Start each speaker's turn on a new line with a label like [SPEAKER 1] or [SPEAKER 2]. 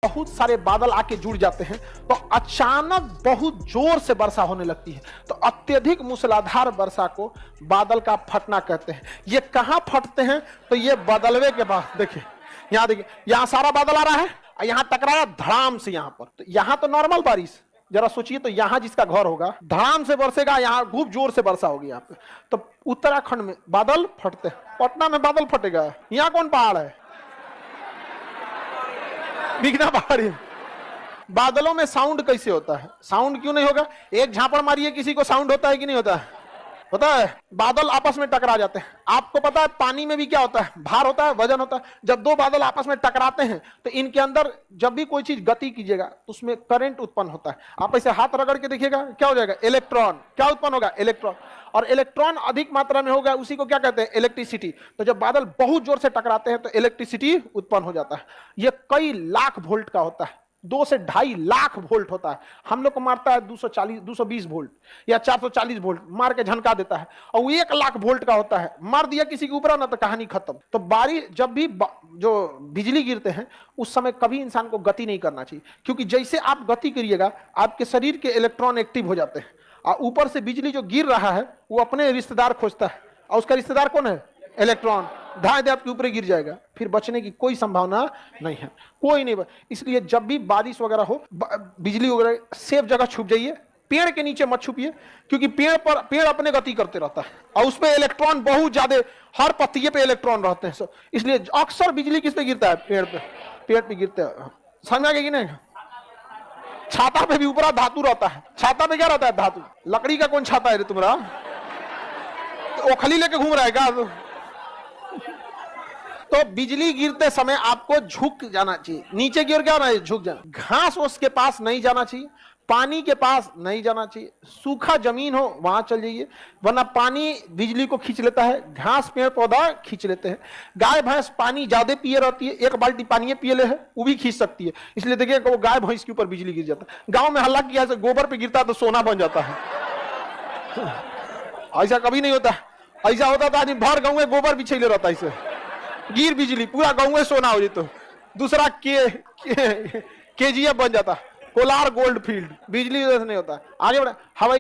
[SPEAKER 1] बहुत सारे बादल आके जुड़ जाते हैं तो अचानक बहुत जोर से वर्षा होने लगती है। तो अत्यधिक मूसलाधार वर्षा को बादल का फटना कहते हैं। ये कहां फटते हैं? तो ये बादलवे के पास देखिए, यहां सारा बादल आ रहा है, यहां टकराया धड़ाम से यहां पर। तो यहां तो नॉर्मल बारिश, जरा सोचिए तो यहां जिसका घर होगा धड़ाम से बरसेगा, यहां खूब जोर से वर्षा होगी यहाँ पे। तो उत्तराखंड में बादल फटते हैं, पटना में बादल फटेगा। यहाँ कौन पहाड़ है? बिगना पहाड़ी। बादलों में साउंड कैसे होता है? साउंड क्यों नहीं होगा? एक झापड़ मारिए किसी को, साउंड होता है कि नहीं होता है? होता है। बादल आपस में टकरा जाते हैं। आपको पता है पानी में भी क्या होता है? भार होता है, वजन होता है। जब दो बादल आपस में टकराते हैं तो इनके अंदर जब भी कोई चीज गति कीजिएगा तो उसमें करंट उत्पन्न होता है। आप ऐसे हाथ रगड़ के देखिएगा, क्या हो जाएगा? इलेक्ट्रॉन। क्या उत्पन्न होगा? इलेक्ट्रॉन। और इलेक्ट्रॉन अधिक मात्रा में होगा, उसी को क्या कहते हैं? इलेक्ट्रिसिटी। तो जब बादल बहुत जोर से टकराते हैं तो इलेक्ट्रिसिटी उत्पन्न हो जाता है। यह कई लाख वोल्ट का होता है, 2 से 2.5 लाख वोल्ट होता है। हम लोग को मारता है 240 220 वोल्ट या 440 वोल्ट, मार के झनका देता है। और वो 1 लाख वोल्ट का होता है, मार दिया किसी के ऊपर ना तो कहानी खत्म। तो बारिश जब भी जो बिजली गिरते हैं उस समय कभी इंसान को गति नहीं करना चाहिए, क्योंकि जैसे आप गति करिएगा आपके शरीर के इलेक्ट्रॉन एक्टिव हो जाते हैं और ऊपर से बिजली जो गिर रहा है वो अपने रिश्तेदार खोजता है, और उसका रिश्तेदार कौन है? इलेक्ट्रॉन। ढाई दे आपके ऊपर गिर जाएगा, फिर बचने की कोई संभावना नहीं है, कोई नहीं। इसलिए जब भी बारिश वगैरह हो, बिजली वगैरह, सेफ जगह छुप जाइए, पेड़ के नीचे मत छुपिए, क्योंकि पेड़ अपने गति करते रहता है और उसमें इलेक्ट्रॉन बहुत ज्यादा, हर पत्तिये पे इलेक्ट्रॉन रहते हैं। इसलिए अक्सर बिजली किस पे गिरता है? पेड़ पे गिरता है। समझ आ गया कि नहीं? छाता पे भी ऊपर धातु रहता है। छाता पे क्या रहता है? धातु। लकड़ी का कौन छाता है रे तुम्हारा? ओखली लेके घूम रहा है क्या? तो बिजली गिरते समय आपको झुक जाना चाहिए, नीचे की ओर क्या होना है? झुक जाना। घास उसके पास नहीं जाना चाहिए, पानी के पास नहीं जाना चाहिए। सूखा जमीन हो वहां चल जाइए, वरना पानी बिजली को खींच लेता है, घास पेड़ पौधा खींच लेते हैं। गाय भैंस पानी ज्यादा पिए रहती है, 1 बाल्टी पानी पिए ले है वो भी खींच सकती है। इसलिए देखिए वो गाय भैंस के ऊपर बिजली गिर जाता है। गांव में हल्ला किया, गोबर पे गिरता है तो सोना बन जाता है। ऐसा कभी नहीं होता। ऐसा होता था आदमी भर गाँव में गोबर बिछेले रहता है, इसे गिर बिजली पूरा गाँव में सोना हो जाता। दूसरा केजीएफ बन जाता, कोलार गोल्ड फील्ड। बिजली नहीं होता। आगे बढ़ा। हवाई